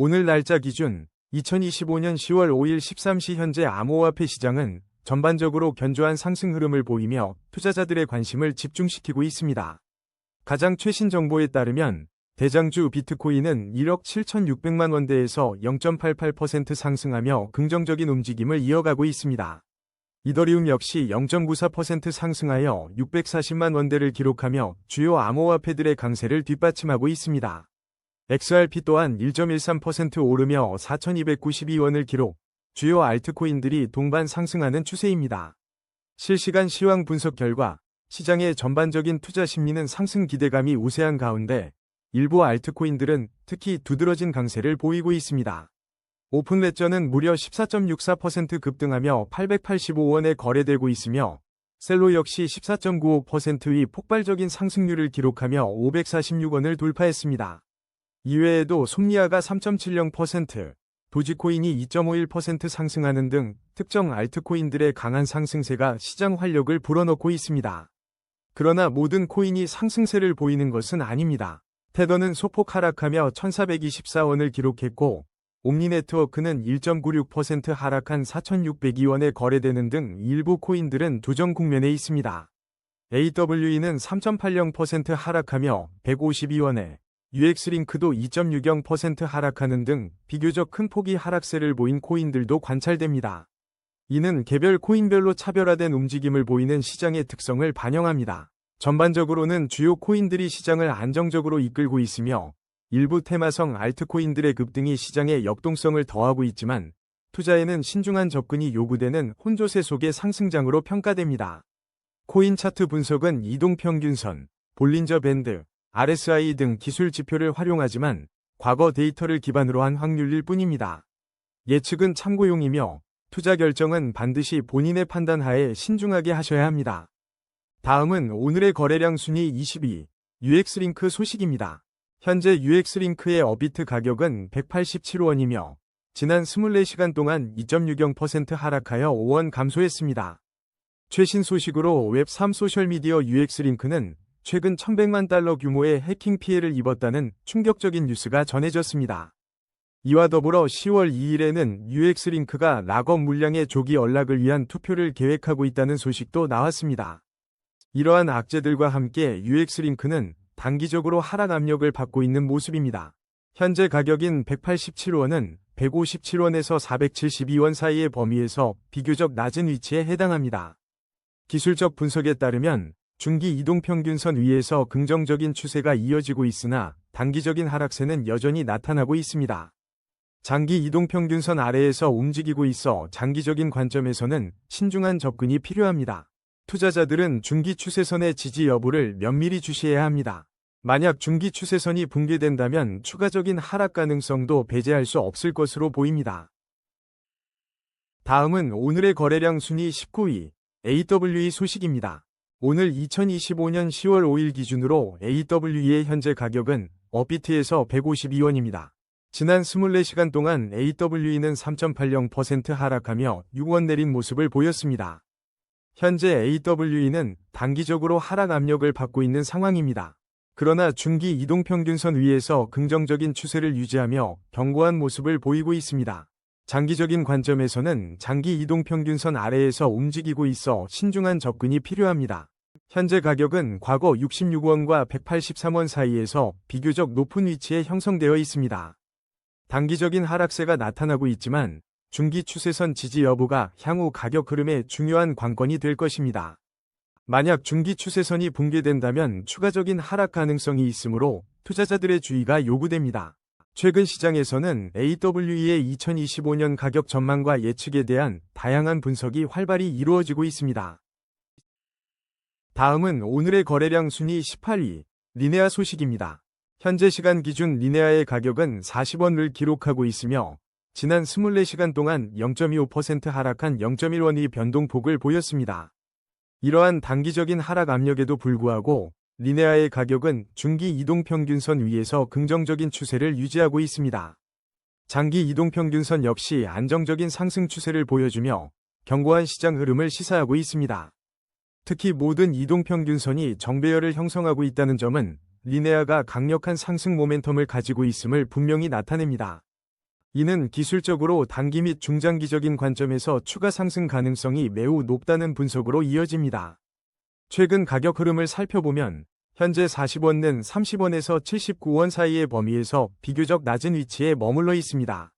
오늘 날짜 기준 2025년 10월 5일 13시 현재 암호화폐 시장은 전반적으로 견조한 상승 흐름을 보이며 투자자들의 관심을 집중시키고 있습니다. 가장 최신 정보에 따르면 대장주 비트코인은 1억 7,600만 원대에서 0.88% 상승하며 긍정적인 움직임을 이어가고 있습니다. 이더리움 역시 0.94% 상승하여 640만 원대를 기록하며 주요 암호화폐들의 강세를 뒷받침하고 있습니다. XRP 또한 1.13% 오르며 4,292원을 기록, 주요 알트코인들이 동반 상승하는 추세입니다. 실시간 시황 분석 결과 시장의 전반적인 투자 심리는 상승 기대감이 우세한 가운데 일부 알트코인들은 특히 두드러진 강세를 보이고 있습니다. 오픈 레저는 무려 14.64% 급등하며 885원에 거래되고 있으며 셀로 역시 14.95%의 폭발적인 상승률을 기록하며 546원을 돌파했습니다. 이외에도 솜니아가 3.70%, 도지코인이 2.51% 상승하는 등 특정 알트코인들의 강한 상승세가 시장 활력을 불어넣고 있습니다. 그러나 모든 코인이 상승세를 보이는 것은 아닙니다. 테더는 소폭 하락하며 1424원을 기록했고 옴니네트워크는 1.96% 하락한 4602원에 거래되는 등 일부 코인들은 조정 국면에 있습니다. AWE는 3.80% 하락하며 152원에 UX링크도 2.60% 하락하는 등 비교적 큰 폭의 하락세를 보인 코인들도 관찰됩니다. 이는 개별 코인별로 차별화된 움직임을 보이는 시장의 특성을 반영합니다. 전반적으로는 주요 코인들이 시장을 안정적으로 이끌고 있으며 일부 테마성 알트코인들의 급등이 시장의 역동성을 더하고 있지만 투자에는 신중한 접근이 요구되는 혼조세 속의 상승장으로 평가됩니다. 코인 차트 분석은 이동평균선, 볼린저 밴드, RSI 등 기술 지표를 활용하지만 과거 데이터를 기반으로 한 확률일 뿐입니다. 예측은 참고용이며 투자 결정은 반드시 본인의 판단 하에 신중하게 하셔야 합니다. 다음은 오늘의 거래량 순위 22, UX링크 소식입니다. 현재 UX링크의 어비트 가격은 187원이며 지난 24시간 동안 2.60% 하락하여 5원 감소했습니다. 최신 소식으로 웹3 소셜미디어 UX링크는 최근 1100만 달러 규모의 해킹 피해를 입었다는 충격적인 뉴스가 전해졌습니다. 이와 더불어 10월 2일에는 UX링크가 락업 물량의 조기 연락을 위한 투표를 계획하고 있다는 소식도 나왔습니다. 이러한 악재들과 함께 UX링크는 단기적으로 하락 압력을 받고 있는 모습입니다. 현재 가격인 187원은 157원에서 472원 사이의 범위에서 비교적 낮은 위치에 해당합니다. 기술적 분석에 따르면 중기 이동평균선 위에서 긍정적인 추세가 이어지고 있으나 단기적인 하락세는 여전히 나타나고 있습니다. 장기 이동평균선 아래에서 움직이고 있어 장기적인 관점에서는 신중한 접근이 필요합니다. 투자자들은 중기 추세선의 지지 여부를 면밀히 주시해야 합니다. 만약 중기 추세선이 붕괴된다면 추가적인 하락 가능성도 배제할 수 없을 것으로 보입니다. 다음은 오늘의 거래량 순위 19위, AWE 소식입니다. 오늘 2025년 10월 5일 기준으로 AWE의 현재 가격은 업비트에서 152원입니다. 지난 24시간 동안 AWE는 3.80% 하락하며 6원 내린 모습을 보였습니다. 현재 AWE는 단기적으로 하락 압력을 받고 있는 상황입니다. 그러나 중기 이동평균선 위에서 긍정적인 추세를 유지하며 견고한 모습을 보이고 있습니다. 장기적인 관점에서는 장기 이동평균선 아래에서 움직이고 있어 신중한 접근이 필요합니다. 현재 가격은 과거 66원과 183원 사이에서 비교적 높은 위치에 형성되어 있습니다. 단기적인 하락세가 나타나고 있지만 중기 추세선 지지 여부가 향후 가격 흐름의 중요한 관건이 될 것입니다. 만약 중기 추세선이 붕괴된다면 추가적인 하락 가능성이 있으므로 투자자들의 주의가 요구됩니다. 최근 시장에서는 AWE의 2025년 가격 전망과 예측에 대한 다양한 분석이 활발히 이루어지고 있습니다. 다음은 오늘의 거래량 순위 18위, 리네아 소식입니다. 현재 시간 기준 리네아의 가격은 40원을 기록하고 있으며 지난 24시간 동안 0.25% 하락한 0.1원의 변동폭을 보였습니다. 이러한 단기적인 하락 압력에도 불구하고 리네아의 가격은 중기 이동평균선 위에서 긍정적인 추세를 유지하고 있습니다. 장기 이동평균선 역시 안정적인 상승 추세를 보여주며 견고한 시장 흐름을 시사하고 있습니다. 특히 모든 이동평균선이 정배열을 형성하고 있다는 점은 리네아가 강력한 상승 모멘텀을 가지고 있음을 분명히 나타냅니다. 이는 기술적으로 단기 및 중장기적인 관점에서 추가 상승 가능성이 매우 높다는 분석으로 이어집니다. 최근 가격 흐름을 살펴보면 현재 40원은 30원에서 79원 사이의 범위에서 비교적 낮은 위치에 머물러 있습니다.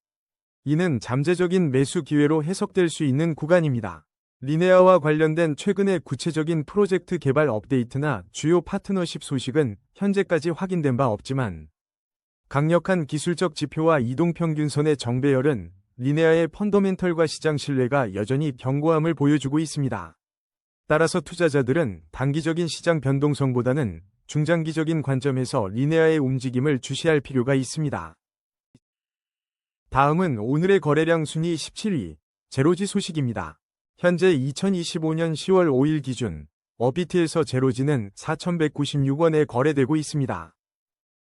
이는 잠재적인 매수 기회로 해석될 수 있는 구간입니다. 리네아와 관련된 최근의 구체적인 프로젝트 개발 업데이트나 주요 파트너십 소식은 현재까지 확인된 바 없지만 강력한 기술적 지표와 이동평균선의 정배열은 리네아의 펀더멘털과 시장 신뢰가 여전히 견고함을 보여주고 있습니다. 따라서 투자자들은 단기적인 시장 변동성보다는 중장기적인 관점에서 리네아의 움직임을 주시할 필요가 있습니다. 다음은 오늘의 거래량 순위 17위, 제로지 소식입니다. 현재 2025년 10월 5일 기준 업비트에서 제로지는 4,196원에 거래되고 있습니다.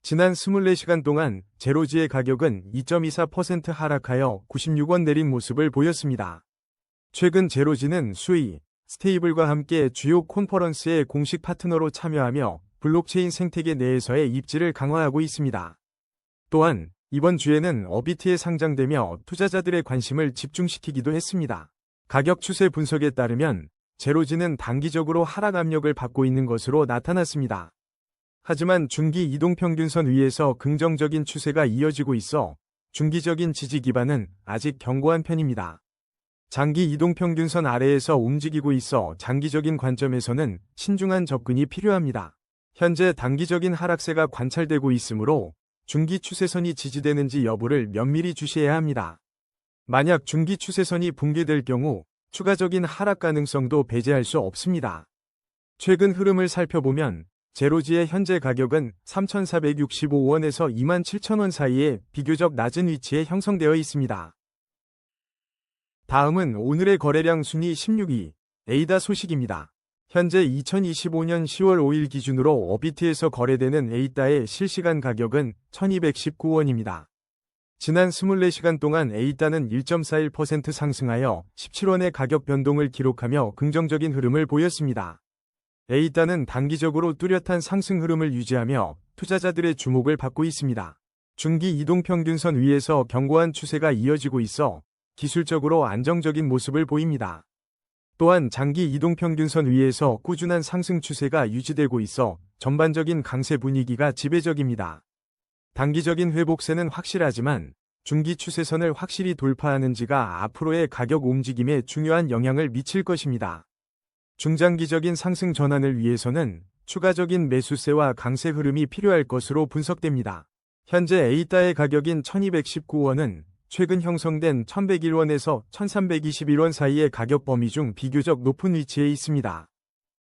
지난 24시간 동안 제로지의 가격은 2.24% 하락하여 96원 내린 모습을 보였습니다. 최근 제로지는 수의, 스테이블과 함께 주요 컨퍼런스의 공식 파트너로 참여하며 블록체인 생태계 내에서의 입지를 강화하고 있습니다. 또한 이번 주에는 업비트에 상장되며 투자자들의 관심을 집중시키기도 했습니다. 가격 추세 분석에 따르면 제로지는 단기적으로 하락 압력을 받고 있는 것으로 나타났습니다. 하지만 중기 이동평균선 위에서 긍정적인 추세가 이어지고 있어 중기적인 지지 기반은 아직 견고한 편입니다. 장기 이동평균선 아래에서 움직이고 있어 장기적인 관점에서는 신중한 접근이 필요합니다. 현재 단기적인 하락세가 관찰되고 있으므로 중기 추세선이 지지되는지 여부를 면밀히 주시해야 합니다. 만약 중기 추세선이 붕괴될 경우 추가적인 하락 가능성도 배제할 수 없습니다. 최근 흐름을 살펴보면 제로지의 현재 가격은 3,465원에서 27,000원 사이에 비교적 낮은 위치에 형성되어 있습니다. 다음은 오늘의 거래량 순위 16위, 에이다 소식입니다. 현재 2025년 10월 5일 기준으로 업비트에서 거래되는 에이다의 실시간 가격은 1,219원입니다. 지난 24시간 동안 에이다는 1.41% 상승하여 17원의 가격 변동을 기록하며 긍정적인 흐름을 보였습니다. 에이다는 단기적으로 뚜렷한 상승 흐름을 유지하며 투자자들의 주목을 받고 있습니다. 중기 이동평균선 위에서 견고한 추세가 이어지고 있어 기술적으로 안정적인 모습을 보입니다. 또한 장기 이동평균선 위에서 꾸준한 상승 추세가 유지되고 있어 전반적인 강세 분위기가 지배적입니다. 단기적인 회복세는 확실하지만 중기 추세선을 확실히 돌파하는지가 앞으로의 가격 움직임에 중요한 영향을 미칠 것입니다. 중장기적인 상승 전환을 위해서는 추가적인 매수세와 강세 흐름이 필요할 것으로 분석됩니다. 현재 에이다의 가격인 1,219원은 최근 형성된 1,101원에서 1,321원 사이의 가격 범위 중 비교적 높은 위치에 있습니다.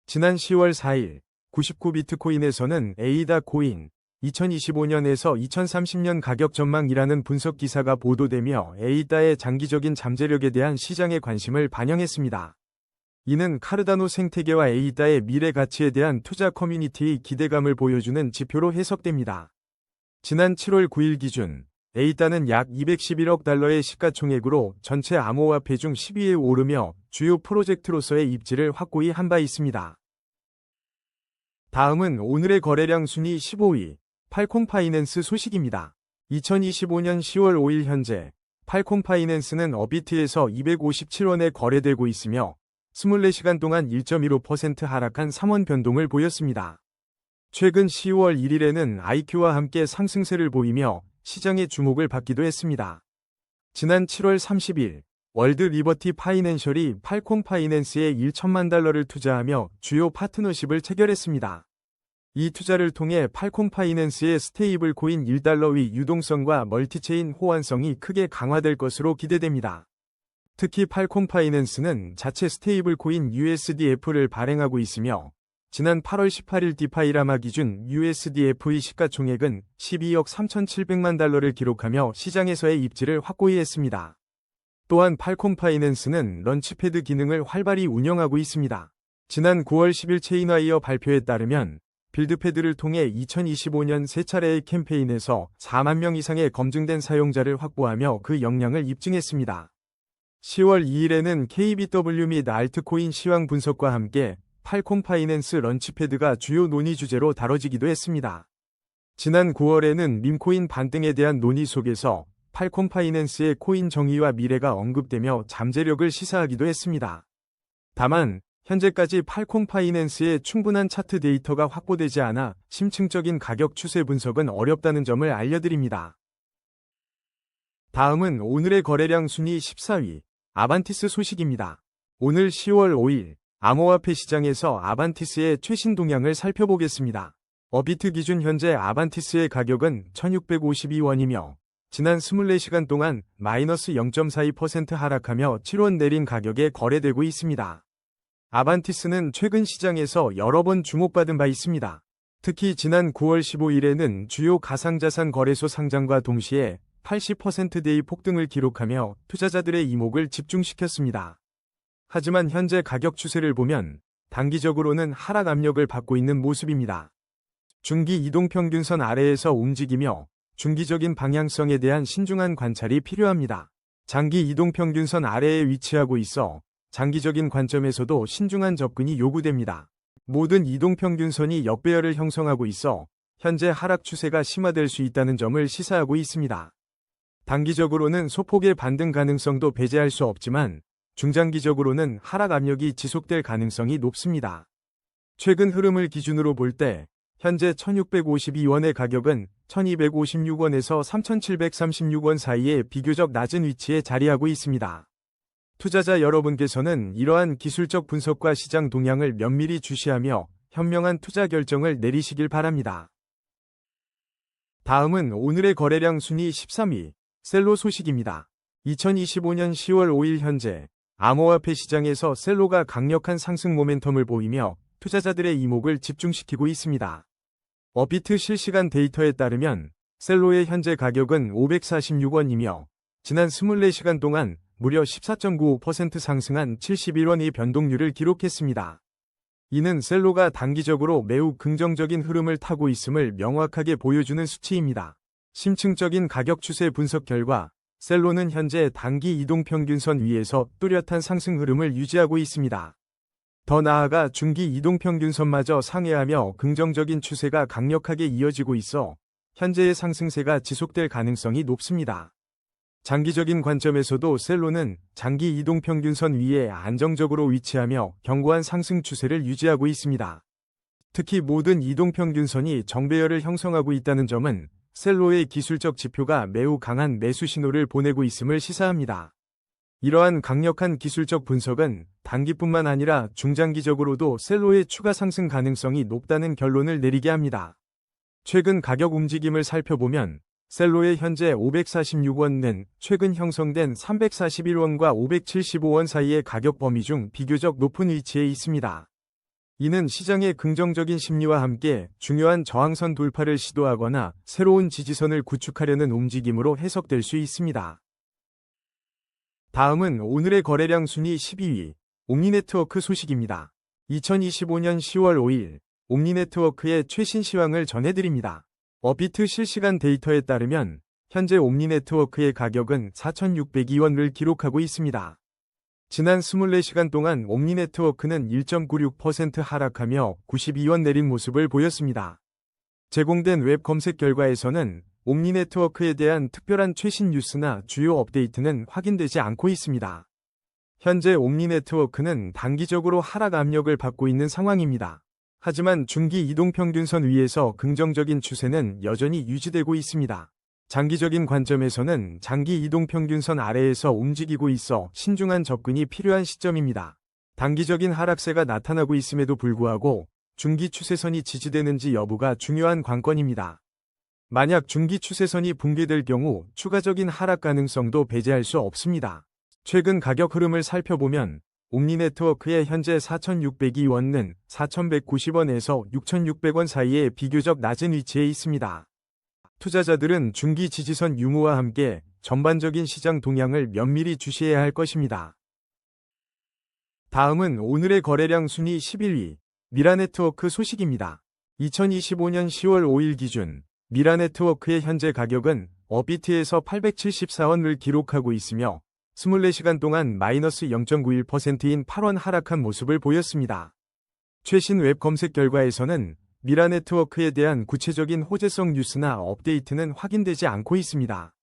지난 10월 4일 99비트코인에서는 에이다 코인 2025년에서 2030년 가격 전망이라는 분석 기사가 보도되며 에이다의 장기적인 잠재력에 대한 시장의 관심을 반영했습니다. 이는 카르다노 생태계와 에이다의 미래 가치에 대한 투자 커뮤니티의 기대감을 보여주는 지표로 해석됩니다. 지난 7월 9일 기준 에이다는 약 211억 달러의 시가총액으로 전체 암호화폐 중 10위에 오르며 주요 프로젝트로서의 입지를 확고히 한 바 있습니다. 다음은 오늘의 거래량 순위 15위, 팔콩 파이낸스 소식입니다. 2025년 10월 5일 현재 팔콩 파이낸스는 업비트에서 257원에 거래되고 있으며 24시간 동안 1.15% 하락한 3원 변동을 보였습니다. 최근 10월 1일에는 IQ와 함께 상승세를 보이며 시장의 주목을 받기도 했습니다. 지난 7월 30일 월드 리버티 파이낸셜이 팔콩 파이낸스에 1천만 달러를 투자하며 주요 파트너십을 체결했습니다. 이 투자를 통해 팔콩 파이낸스의 스테이블 코인 1달러의 유동성과 멀티체인 호환성이 크게 강화될 것으로 기대됩니다. 특히 팔콩 파이낸스는 자체 스테이블 코인 USDF를 발행하고 있으며 지난 8월 18일 디파이라마 기준 USDF의 시가총액은 12억 3,700만 달러를 기록하며 시장에서의 입지를 확고히 했습니다. 또한 팔콩 파이낸스는 런치패드 기능을 활발히 운영하고 있습니다. 지난 9월 10일 체인와이어 발표에 따르면 빌드패드를 통해 2025년 세 차례의 캠페인에서 4만 명 이상의 검증된 사용자를 확보하며 그 역량을 입증했습니다. 10월 2일에는 KBW 및 알트코인 시황 분석과 함께 팔콩 파이낸스 런치패드가 주요 논의 주제로 다뤄지기도 했습니다. 지난 9월에는 밈코인 반등에 대한 논의 속에서 팔콤파이낸스의 코인 정의와 미래가 언급되며 잠재력을 시사하기도 했습니다. 다만 현재까지 팔콤파이낸스의 충분한 차트 데이터가 확보되지 않아 심층적인 가격 추세 분석은 어렵다는 점을 알려드립니다. 다음은 오늘의 거래량 순위 14위 아반티스 소식입니다. 오늘 10월 5일 암호화폐 시장에서 아반티스의 최신 동향을 살펴보겠습니다. 업비트 기준 현재 아반티스의 가격은 1652원이며 지난 24시간 동안 마이너스 0.42% 하락하며 7원 내린 가격에 거래되고 있습니다. 아반티스는 최근 시장에서 여러 번 주목받은 바 있습니다. 특히 지난 9월 15일에는 주요 가상자산 거래소 상장과 동시에 80%대의 폭등을 기록하며 투자자들의 이목을 집중시켰습니다. 하지만 현재 가격 추세를 보면 단기적으로는 하락 압력을 받고 있는 모습입니다. 중기 이동평균선 아래에서 움직이며 중기적인 방향성에 대한 신중한 관찰이 필요합니다. 장기 이동평균선 아래에 위치하고 있어 장기적인 관점에서도 신중한 접근이 요구됩니다. 모든 이동평균선이 역배열을 형성하고 있어 현재 하락 추세가 심화될 수 있다는 점을 시사하고 있습니다. 단기적으로는 소폭의 반등 가능성도 배제할 수 없지만 중장기적으로는 하락 압력이 지속될 가능성이 높습니다. 최근 흐름을 기준으로 볼 때 현재 1652원의 가격은 1256원에서 3736원 사이에 비교적 낮은 위치에 자리하고 있습니다. 투자자 여러분께서는 이러한 기술적 분석과 시장 동향을 면밀히 주시하며 현명한 투자 결정을 내리시길 바랍니다. 다음은 오늘의 거래량 순위 13위 셀로 소식입니다. 2025년 10월 5일 현재 암호화폐 시장에서 셀로가 강력한 상승 모멘텀을 보이며 투자자들의 이목을 집중시키고 있습니다. 업비트 실시간 데이터에 따르면 셀로의 현재 가격은 546원이며 지난 24시간 동안 무려 14.95% 상승한 71원의 변동률을 기록했습니다. 이는 셀로가 단기적으로 매우 긍정적인 흐름을 타고 있음을 명확하게 보여주는 수치입니다. 심층적인 가격 추세 분석 결과 셀로는 현재 단기 이동평균선 위에서 뚜렷한 상승 흐름을 유지하고 있습니다. 더 나아가 중기 이동평균선마저 상회하며 긍정적인 추세가 강력하게 이어지고 있어 현재의 상승세가 지속될 가능성이 높습니다. 장기적인 관점에서도 셀로는 장기 이동평균선 위에 안정적으로 위치하며 견고한 상승 추세를 유지하고 있습니다. 특히 모든 이동평균선이 정배열을 형성하고 있다는 점은 셀로의 기술적 지표가 매우 강한 매수 신호를 보내고 있음을 시사합니다. 이러한 강력한 기술적 분석은 단기뿐만 아니라 중장기적으로도 셀로의 추가 상승 가능성이 높다는 결론을 내리게 합니다. 최근 가격 움직임을 살펴보면 셀로의 현재 546원은 최근 형성된 341원과 575원 사이의 가격 범위 중 비교적 높은 위치에 있습니다. 이는 시장의 긍정적인 심리와 함께 중요한 저항선 돌파를 시도하거나 새로운 지지선을 구축하려는 움직임으로 해석될 수 있습니다. 다음은 오늘의 거래량 순위 12위 옴니네트워크 소식입니다. 2025년 10월 5일 옴니네트워크의 최신 시황을 전해드립니다. 업비트 실시간 데이터에 따르면 현재 옴니네트워크의 가격은 4,602원을 기록하고 있습니다. 지난 24시간 동안 옴니네트워크는 1.96% 하락하며 92원 내린 모습을 보였습니다. 제공된 웹 검색 결과에서는 옴니네트워크에 대한 특별한 최신 뉴스나 주요 업데이트는 확인되지 않고 있습니다. 현재 옴니네트워크는 단기적으로 하락 압력을 받고 있는 상황입니다. 하지만 중기 이동평균선 위에서 긍정적인 추세는 여전히 유지되고 있습니다. 장기적인 관점에서는 장기 이동평균선 아래에서 움직이고 있어 신중한 접근이 필요한 시점입니다. 단기적인 하락세가 나타나고 있음에도 불구하고 중기 추세선이 지지되는지 여부가 중요한 관건입니다. 만약 중기 추세선이 붕괴될 경우 추가적인 하락 가능성도 배제할 수 없습니다. 최근 가격 흐름을 살펴보면 옴니네트워크의 현재 4,602원은 4,190원에서 6,600원 사이에 비교적 낮은 위치에 있습니다. 투자자들은 중기 지지선 유무와 함께 전반적인 시장 동향을 면밀히 주시해야 할 것입니다. 다음은 오늘의 거래량 순위 11위 미라네트워크 소식입니다. 2025년 10월 5일 기준 미라네트워크의 현재 가격은 업비트에서 874원을 기록하고 있으며 24시간 동안 마이너스 0.91%인 8원 하락한 모습을 보였습니다. 최신 웹 검색 결과에서는 미라네트워크에 대한 구체적인 호재성 뉴스나 업데이트는 확인되지 않고 있습니다.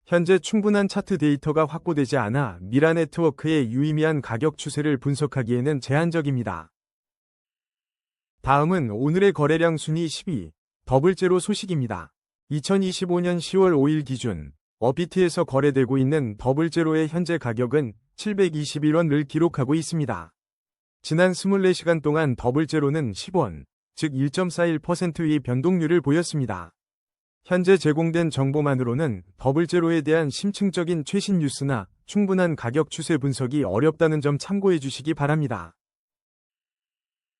현재 충분한 차트 데이터가 확보되지 않아 미라네트워크의 유의미한 가격 추세를 분석하기에는 제한적입니다. 다음은 오늘의 거래량 순위 10위, 더블제로 소식입니다. 2025년 10월 5일 기준 업비트에서 거래되고 있는 더블제로의 현재 가격은 721원을 기록하고 있습니다. 지난 24시간 동안 더블제로는 10원, 즉 1.41%의 변동률을 보였습니다. 현재 제공된 정보만으로는 더블제로에 대한 심층적인 최신 뉴스나 충분한 가격 추세 분석이 어렵다는 점 참고해 주시기 바랍니다.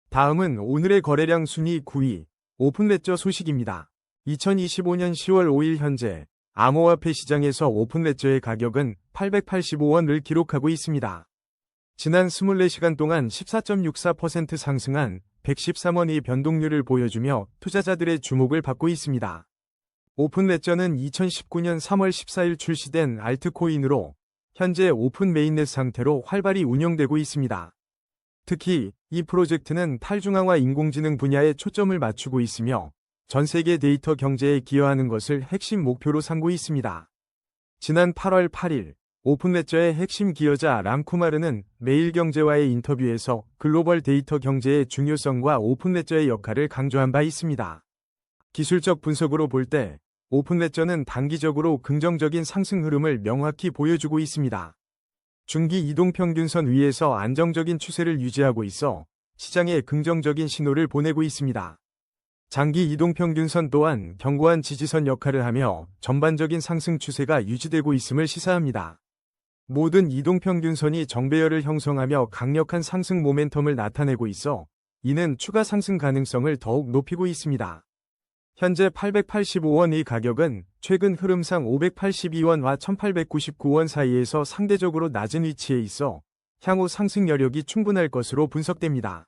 다음은 오늘의 거래량 순위 9위, 오픈레저 소식입니다. 2025년 10월 5일 현재 암호화폐 시장에서 오픈레저의 가격은 885원을 기록하고 있습니다. 지난 24시간 동안 14.64% 상승한 113원의 변동률을 보여주며 투자자들의 주목을 받고 있습니다. 오픈레저는 2019년 3월 14일 출시된 알트코인으로 현재 오픈 메인넷 상태로 활발히 운영되고 있습니다. 특히 이 프로젝트는 탈중앙화 인공지능 분야에 초점을 맞추고 있으며 전 세계 데이터 경제에 기여하는 것을 핵심 목표로 삼고 있습니다. 지난 8월 8일 오픈레저의 핵심 기여자 람쿠마르는 매일경제와의 인터뷰에서 글로벌 데이터 경제의 중요성과 오픈레저의 역할을 강조한 바 있습니다. 기술적 분석으로 볼 때 오픈레저는 단기적으로 긍정적인 상승 흐름을 명확히 보여주고 있습니다. 중기 이동평균선 위에서 안정적인 추세를 유지하고 있어 시장에 긍정적인 신호를 보내고 있습니다. 장기 이동평균선 또한 견고한 지지선 역할을 하며 전반적인 상승 추세가 유지되고 있음을 시사합니다. 모든 이동평균선이 정배열을 형성하며 강력한 상승 모멘텀을 나타내고 있어 이는 추가 상승 가능성을 더욱 높이고 있습니다. 현재 885원의 가격은 최근 흐름상 582원과 1899원 사이에서 상대적으로 낮은 위치에 있어 향후 상승 여력이 충분할 것으로 분석됩니다.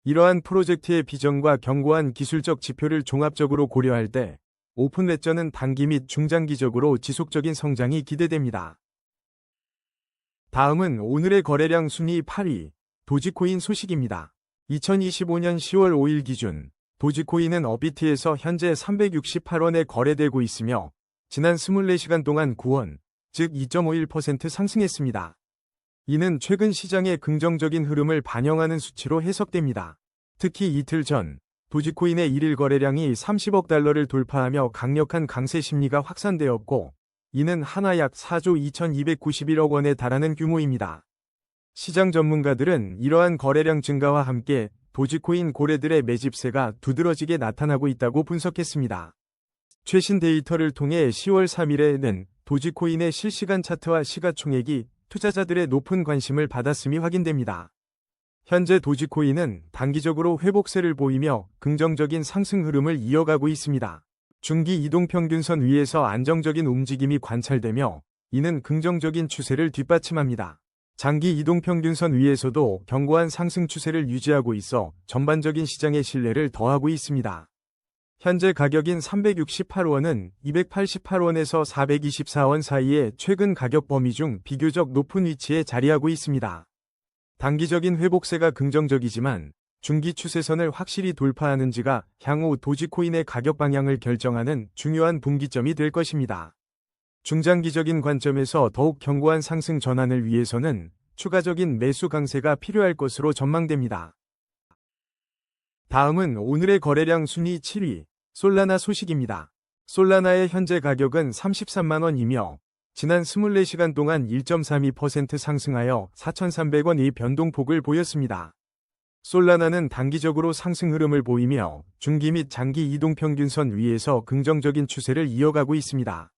이러한 프로젝트의 비전과 견고한 기술적 지표를 종합적으로 고려할 때 오픈레저는 단기 및 중장기적으로 지속적인 성장이 기대됩니다. 다음은 오늘의 거래량 순위 8위, 도지코인 소식입니다. 2025년 10월 5일 기준 도지코인은 업비트에서 현재 368원에 거래되고 있으며 지난 24시간 동안 9원, 즉 2.51% 상승했습니다. 이는 최근 시장의 긍정적인 흐름을 반영하는 수치로 해석됩니다. 특히 이틀 전 도지코인의 1일 거래량이 30억 달러를 돌파하며 강력한 강세 심리가 확산되었고 이는 하나 약 4조 2291억 원에 달하는 규모입니다. 시장 전문가들은 이러한 거래량 증가와 함께 도지코인 고래들의 매집세가 두드러지게 나타나고 있다고 분석했습니다. 최신 데이터를 통해 10월 3일에는 도지코인의 실시간 차트와 시가총액이 투자자들의 높은 관심을 받았음이 확인됩니다. 현재 도지코인은 단기적으로 회복세를 보이며 긍정적인 상승 흐름을 이어가고 있습니다. 중기 이동평균선 위에서 안정적인 움직임이 관찰되며 이는 긍정적인 추세를 뒷받침합니다. 장기 이동평균선 위에서도 견고한 상승 추세를 유지하고 있어 전반적인 시장의 신뢰를 더하고 있습니다. 현재 가격인 368원은 288원에서 424원 사이의 최근 가격 범위 중 비교적 높은 위치에 자리하고 있습니다. 단기적인 회복세가 긍정적이지만 중기 추세선을 확실히 돌파하는지가 향후 도지코인의 가격 방향을 결정하는 중요한 분기점이 될 것입니다. 중장기적인 관점에서 더욱 견고한 상승 전환을 위해서는 추가적인 매수 강세가 필요할 것으로 전망됩니다. 다음은 오늘의 거래량 순위 7위, 솔라나 소식입니다. 솔라나의 현재 가격은 33만원이며 지난 24시간 동안 1.32% 상승하여 4,300원의 변동폭을 보였습니다. 솔라나는 단기적으로 상승 흐름을 보이며 중기 및 장기 이동평균선 위에서 긍정적인 추세를 이어가고 있습니다.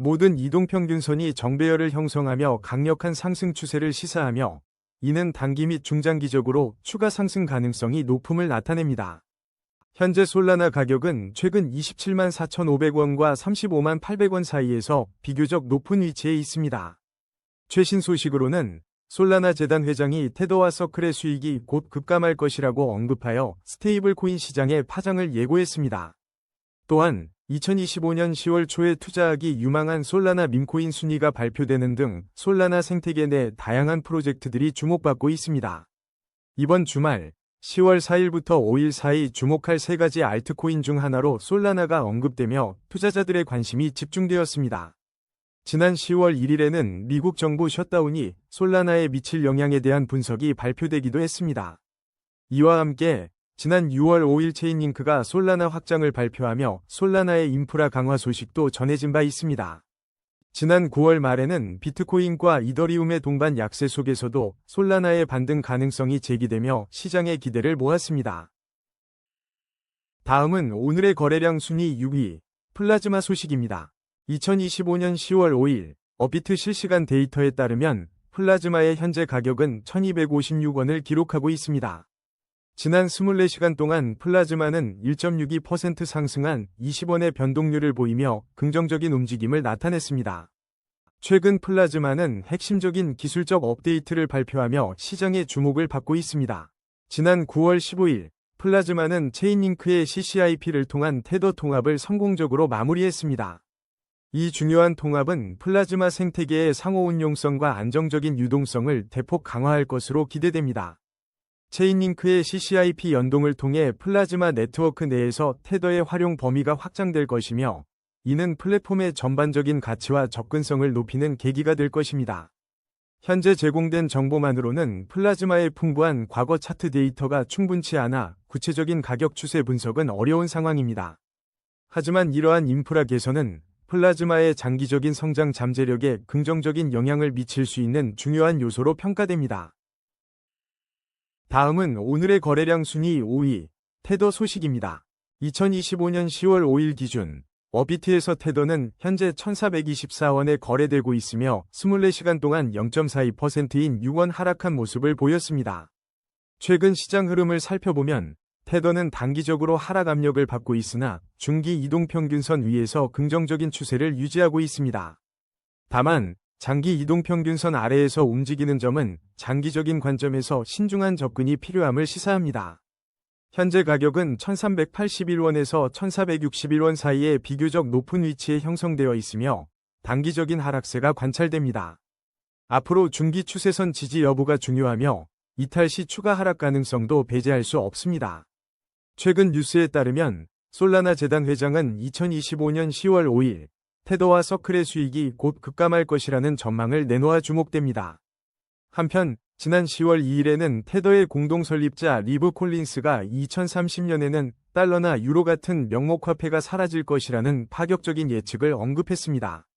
모든 이동평균선이 정배열을 형성하며 강력한 상승 추세를 시사하며 이는 단기 및 중장기적으로 추가 상승 가능성이 높음을 나타냅니다. 현재 솔라나 가격은 최근 27만 4,500원과 35만 800원 사이에서 비교적 높은 위치에 있습니다. 최신 소식으로는 솔라나 재단 회장이 테더와 서클의 수익이 곧 급감할 것이라고 언급하여 스테이블 코인 시장의 파장을 예고했습니다. 또한 2025년 10월 초에 투자하기 유망한 솔라나 밈코인 순위가 발표되는 등 솔라나 생태계 내 다양한 프로젝트들이 주목받고 있습니다. 이번 주말 10월 4일부터 5일 사이 주목할 3가지 알트코인 중 하나로 솔라나가 언급되며 투자자들의 관심이 집중되었습니다. 지난 10월 1일에는 미국 정부 셧다운이 솔라나에 미칠 영향에 대한 분석이 발표되기도 했습니다. 이와 함께 지난 6월 5일 체인링크가 솔라나 확장을 발표하며 솔라나의 인프라 강화 소식도 전해진 바 있습니다. 지난 9월 말에는 비트코인과 이더리움의 동반 약세 속에서도 솔라나의 반등 가능성이 제기되며 시장의 기대를 모았습니다. 다음은 오늘의 거래량 순위 6위, 플라즈마 소식입니다. 2025년 10월 5일 업비트 실시간 데이터에 따르면 플라즈마의 현재 가격은 1256원을 기록하고 있습니다. 지난 24시간 동안 플라즈마는 1.62% 상승한 20원의 변동률을 보이며 긍정적인 움직임을 나타냈습니다. 최근 플라즈마는 핵심적인 기술적 업데이트를 발표하며 시장의 주목을 받고 있습니다. 지난 9월 15일 플라즈마는 체인링크의 CCIP를 통한 테더 통합을 성공적으로 마무리했습니다. 이 중요한 통합은 플라즈마 생태계의 상호 운용성과 안정적인 유동성을 대폭 강화할 것으로 기대됩니다. 체인링크의 CCIP 연동을 통해 플라즈마 네트워크 내에서 테더의 활용 범위가 확장될 것이며 이는 플랫폼의 전반적인 가치와 접근성을 높이는 계기가 될 것입니다. 현재 제공된 정보만으로는 플라즈마의 풍부한 과거 차트 데이터가 충분치 않아 구체적인 가격 추세 분석은 어려운 상황입니다. 하지만 이러한 인프라 개선은 플라즈마의 장기적인 성장 잠재력에 긍정적인 영향을 미칠 수 있는 중요한 요소로 평가됩니다. 다음은 오늘의 거래량 순위 5위, 테더 소식입니다. 2025년 10월 5일 기준 업비트에서 테더는 현재 1424원에 거래되고 있으며 24시간 동안 0.42%인 6원 하락한 모습을 보였습니다. 최근 시장 흐름을 살펴보면 테더는 단기적으로 하락 압력을 받고 있으나 중기 이동평균선 위에서 긍정적인 추세를 유지하고 있습니다. 다만 장기 이동평균선 아래에서 움직이는 점은 장기적인 관점에서 신중한 접근이 필요함을 시사합니다. 현재 가격은 1381원에서 1461원 사이에 비교적 높은 위치에 형성되어 있으며 단기적인 하락세가 관찰됩니다. 앞으로 중기 추세선 지지 여부가 중요하며 이탈 시 추가 하락 가능성도 배제할 수 없습니다. 최근 뉴스에 따르면 솔라나 재단 회장은 2025년 10월 5일 테더와 서클의 수익이 곧 급감할 것이라는 전망을 내놓아 주목됩니다. 한편 지난 10월 2일에는 테더의 공동 설립자 리브 콜린스가 2030년에는 달러나 유로 같은 명목화폐가 사라질 것이라는 파격적인 예측을 언급했습니다.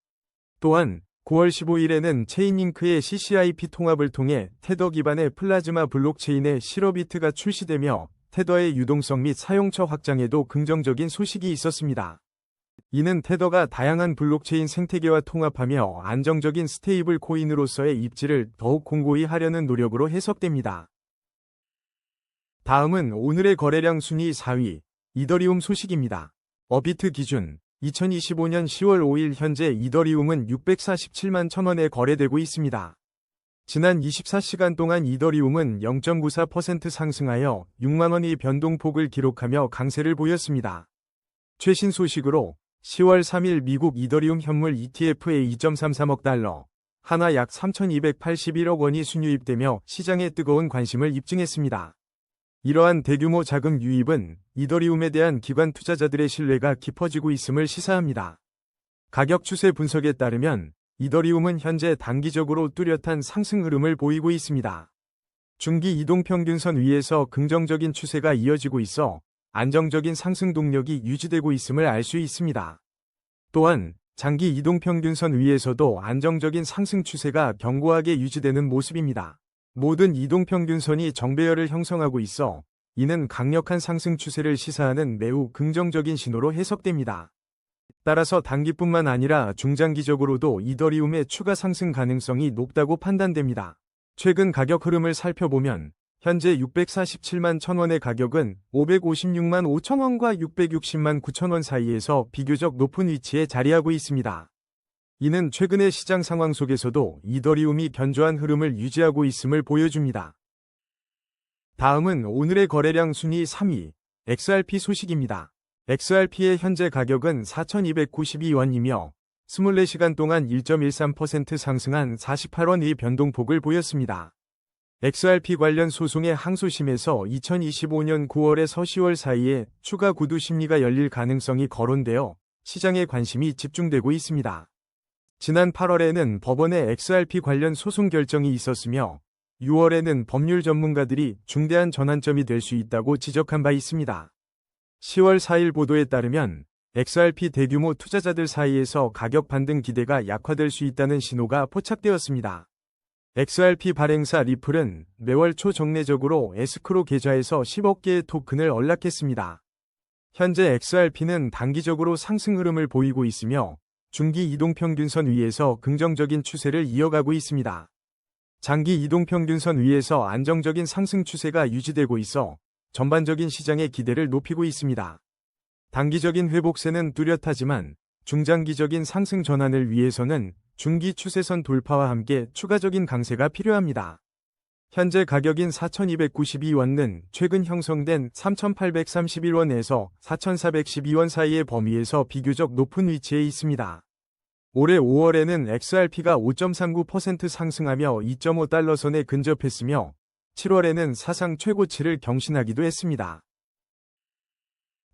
또한 9월 15일에는 체인링크의 CCIP 통합을 통해 테더 기반의 플라즈마 블록체인의 시러비트가 출시되며 테더의 유동성 및 사용처 확장에도 긍정적인 소식이 있었습니다. 이는 테더가 다양한 블록체인 생태계와 통합하며 안정적인 스테이블 코인으로서의 입지를 더욱 공고히 하려는 노력으로 해석됩니다. 다음은 오늘의 거래량 순위 4위, 이더리움 소식입니다. 업비트 기준 2025년 10월 5일 현재 이더리움은 647만 1000원에 거래되고 있습니다. 지난 24시간 동안 이더리움은 0.94% 상승하여 6만원의 변동폭을 기록하며 강세를 보였습니다. 최신 소식으로 10월 3일 미국 이더리움 현물 ETF에 2.33억 달러, 하나 약 3,281억 원이 순유입되며 시장에 뜨거운 관심을 입증했습니다. 이러한 대규모 자금 유입은 이더리움에 대한 기관 투자자들의 신뢰가 깊어지고 있음을 시사합니다. 가격 추세 분석에 따르면 이더리움은 현재 단기적으로 뚜렷한 상승 흐름을 보이고 있습니다. 중기 이동평균선 위에서 긍정적인 추세가 이어지고 있어 안정적인 상승 동력이 유지되고 있음을 알 수 있습니다. 또한 장기 이동평균선 위에서도 안정적인 상승 추세가 견고하게 유지되는 모습입니다. 모든 이동평균선이 정배열을 형성하고 있어 이는 강력한 상승 추세를 시사하는 매우 긍정적인 신호로 해석됩니다. 따라서 단기뿐만 아니라 중장기적으로도 이더리움의 추가 상승 가능성이 높다고 판단됩니다. 최근 가격 흐름을 살펴보면 현재 647만 1000원의 가격은 556만 5000원과 660만 9000원 사이에서 비교적 높은 위치에 자리하고 있습니다. 이는 최근의 시장 상황 속에서도 이더리움이 견조한 흐름을 유지하고 있음을 보여줍니다. 다음은 오늘의 거래량 순위 3위, XRP 소식입니다. XRP의 현재 가격은 4292원이며 24시간 동안 1.13% 상승한 48원의 변동폭을 보였습니다. XRP 관련 소송의 항소심에서 2025년 9월에서 10월 사이에 추가 구두 심리가 열릴 가능성이 거론되어 시장의 관심이 집중되고 있습니다. 지난 8월에는 법원에 XRP 관련 소송 결정이 있었으며 6월에는 법률 전문가들이 중대한 전환점이 될 수 있다고 지적한 바 있습니다. 10월 4일 보도에 따르면 XRP 대규모 투자자들 사이에서 가격 반등 기대가 약화될 수 있다는 신호가 포착되었습니다. XRP 발행사 리플은 매월 초 정례적으로 에스크로 계좌에서 10억 개의 토큰을 언락했습니다. 현재 XRP는 단기적으로 상승 흐름을 보이고 있으며 중기 이동평균선 위에서 긍정적인 추세를 이어가고 있습니다. 장기 이동평균선 위에서 안정적인 상승 추세가 유지되고 있어 전반적인 시장의 기대를 높이고 있습니다. 단기적인 회복세는 뚜렷하지만 중장기적인 상승 전환을 위해서는 중기 추세선 돌파와 함께 추가적인 강세가 필요합니다. 현재 가격인 4,292원은 최근 형성된 3,831원에서 4,412원 사이의 범위에서 비교적 높은 위치에 있습니다. 올해 5월에는 XRP가 5.39% 상승하며 2.5달러 선에 근접했으며 7월에는 사상 최고치를 경신하기도 했습니다.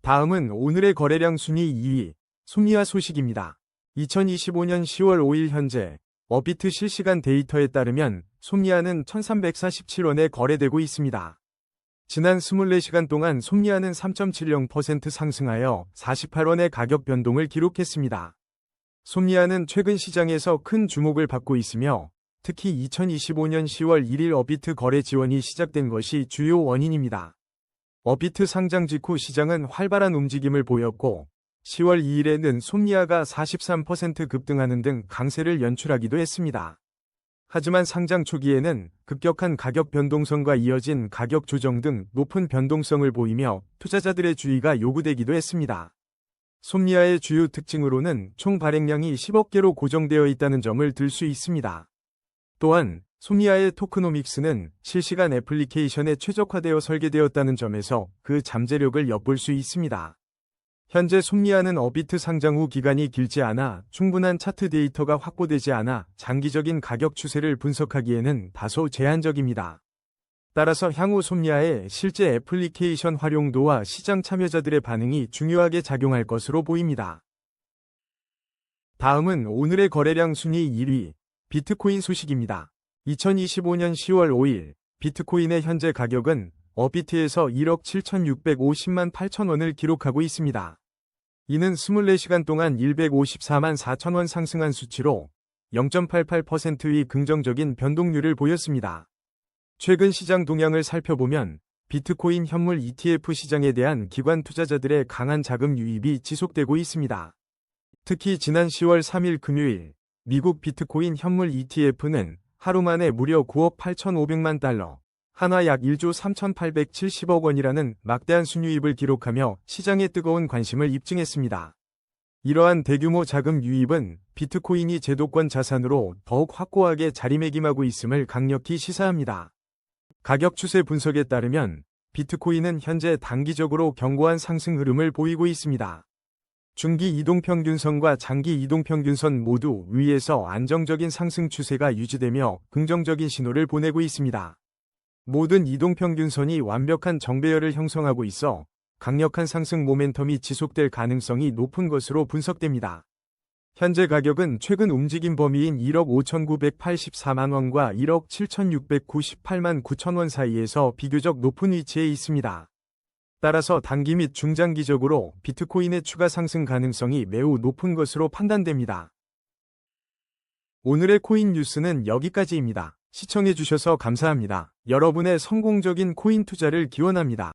다음은 오늘의 거래량 순위 2위, 솜니아 소식입니다. 2025년 10월 5일 현재 업비트 실시간 데이터에 따르면 솜니아는 1347원에 거래되고 있습니다. 지난 24시간 동안 솜니아는 3.70% 상승하여 48원의 가격 변동을 기록했습니다. 솜니아는 최근 시장에서 큰 주목을 받고 있으며 특히 2025년 10월 1일 업비트 거래 지원이 시작된 것이 주요 원인입니다. 업비트 상장 직후 시장은 활발한 움직임을 보였고 10월 2일에는 솜니아가 43% 급등하는 등 강세를 연출하기도 했습니다. 하지만 상장 초기에는 급격한 가격 변동성과 이어진 가격 조정 등 높은 변동성을 보이며 투자자들의 주의가 요구되기도 했습니다. 솜니아의 주요 특징으로는 총 발행량이 10억 개로 고정되어 있다는 점을 들 수 있습니다. 또한 솜니아의 토크노믹스는 실시간 애플리케이션에 최적화되어 설계되었다는 점에서 그 잠재력을 엿볼 수 있습니다. 현재 솜니아는 업비트 상장 후 기간이 길지 않아 충분한 차트 데이터가 확보되지 않아 장기적인 가격 추세를 분석하기에는 다소 제한적입니다. 따라서 향후 솜니아의 실제 애플리케이션 활용도와 시장 참여자들의 반응이 중요하게 작용할 것으로 보입니다. 다음은 오늘의 거래량 순위 1위, 비트코인 소식입니다. 2025년 10월 5일 비트코인의 현재 가격은 업비트에서 1억 7,650만 8천원을 기록하고 있습니다. 이는 24시간 동안 154만 4천원 상승한 수치로 0.88%의 긍정적인 변동률을 보였습니다. 최근 시장 동향을 살펴보면 비트코인 현물 ETF 시장에 대한 기관 투자자들의 강한 자금 유입이 지속되고 있습니다. 특히 지난 10월 3일 금요일 미국 비트코인 현물 ETF는 하루 만에 무려 9억 8,500만 달러, 한화 약 1조 3,870억 원이라는 막대한 순유입을 기록하며 시장에 뜨거운 관심을 입증했습니다. 이러한 대규모 자금 유입은 비트코인이 제도권 자산으로 더욱 확고하게 자리매김하고 있음을 강력히 시사합니다. 가격 추세 분석에 따르면 비트코인은 현재 단기적으로 견고한 상승 흐름을 보이고 있습니다. 중기 이동평균선과 장기 이동평균선 모두 위에서 안정적인 상승 추세가 유지되며 긍정적인 신호를 보내고 있습니다. 모든 이동평균선이 완벽한 정배열을 형성하고 있어 강력한 상승 모멘텀이 지속될 가능성이 높은 것으로 분석됩니다. 현재 가격은 최근 움직임 범위인 1억 5,984만 원과 1억 7,698만 9천원 사이에서 비교적 높은 위치에 있습니다. 따라서 단기 및 중장기적으로 비트코인의 추가 상승 가능성이 매우 높은 것으로 판단됩니다. 오늘의 코인 뉴스는 여기까지입니다. 시청해주셔서 감사합니다. 여러분의 성공적인 코인 투자를 기원합니다.